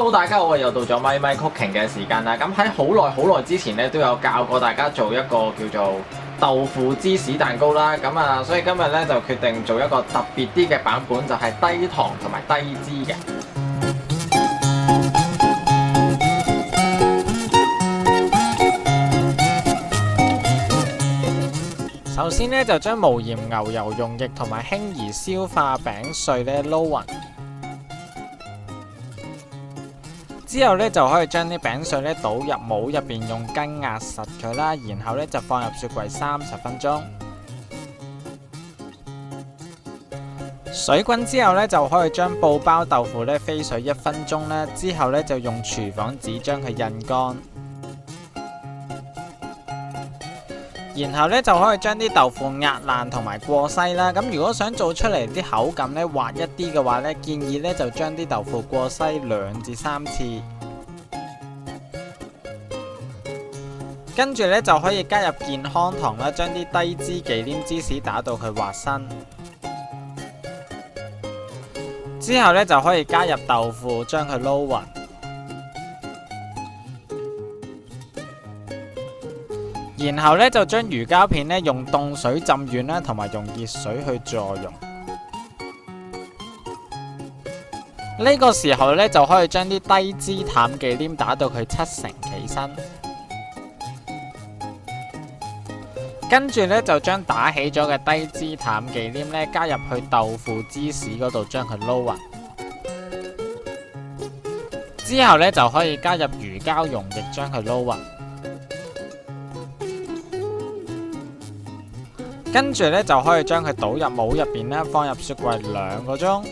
Hello，大家好，我又到咗咪咪 Cooking 嘅時間啦。咁喺好耐之前咧，都有教過大家做一個叫做豆腐芝士蛋糕啦。咁啊，所以今日咧就決定做一個特別啲嘅版本，就係低糖同埋低脂嘅。首先咧就將無鹽牛油溶液同埋輕而消化餅碎咧撈勻。之後咧就可以將啲餅碎咧倒入模入邊，用羹壓實佢啦，然後咧就放入雪櫃30分鐘。水滾之後咧就可以將布包豆腐咧飛水1分鐘啦，之後咧就用廚房紙將佢印乾。然後咧就可以將啲豆腐壓爛同埋過篩啦。咁如果想做出嚟啲口感咧滑一啲嘅話咧，建議咧就將啲豆腐過篩2至3次。跟住咧就可以加入健康糖啦，將啲低脂忌廉芝士打到佢滑身。之後咧就可以加入豆腐，將佢撈勻。然後咧就將魚膠片咧用凍水浸軟啦，同埋用熱水去助溶。呢個時候咧就可以將啲低脂淡忌廉打到佢7成起身。跟住咧就將打起咗嘅低脂淡忌廉咧加入去豆腐芝士嗰度，將佢撈勻。之後咧就可以加入魚膠溶液，將佢撈勻。跟住咧就可以將佢倒入模入邊咧，放入雪櫃2個鐘。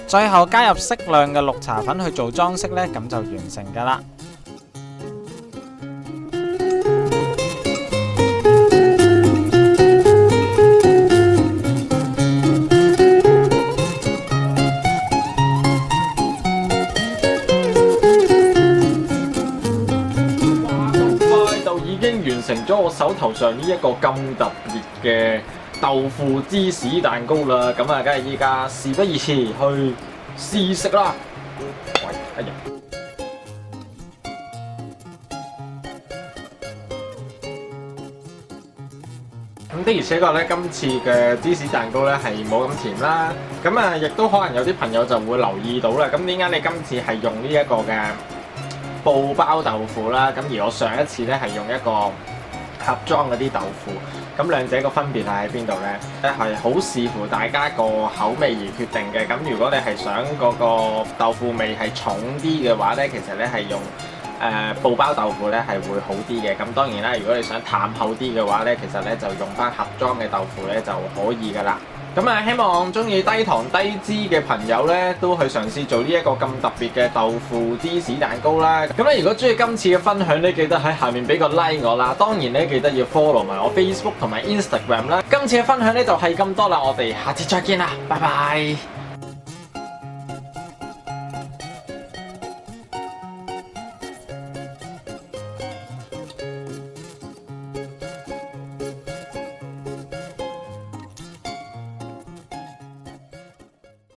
最後加入適量嘅綠茶粉去做裝飾咧，咁就完成㗎啦。已經完成咗我手頭上呢一個咁特別嘅豆腐芝士蛋糕啦，咁啊，梗係依家事不宜遲，去試食啦！喂，哎呀！咁的而且確咧，今次嘅芝士蛋糕咧係冇咁甜啦，咁啊，亦都可能有啲朋友就會留意到啦。咁點解你今次係用呢一個嘅布包豆腐啦，咁而我上一次咧係用一個盒裝嗰啲豆腐，咁兩者個分別係喺邊度呢？係好視乎大家個口味而決定嘅。咁如果你係想嗰個豆腐味係重啲嘅話呢，其實咧係用布包豆腐咧係會好啲嘅。咁當然啦，如果你想淡厚啲嘅話呢，其實咧就用翻盒裝嘅豆腐咧就可以噶啦。咁啊，希望中意低糖低脂嘅朋友咧，都去嘗試做呢一個咁特別嘅豆腐芝士蛋糕啦。咁咧，如果中意今次嘅分享咧，記得喺下面俾個 like 我啦。當然咧，記得要 follow 埋我 Facebook 同埋 Instagram 啦。今次嘅分享咧就係咁多啦，我哋下次再見啦，拜拜。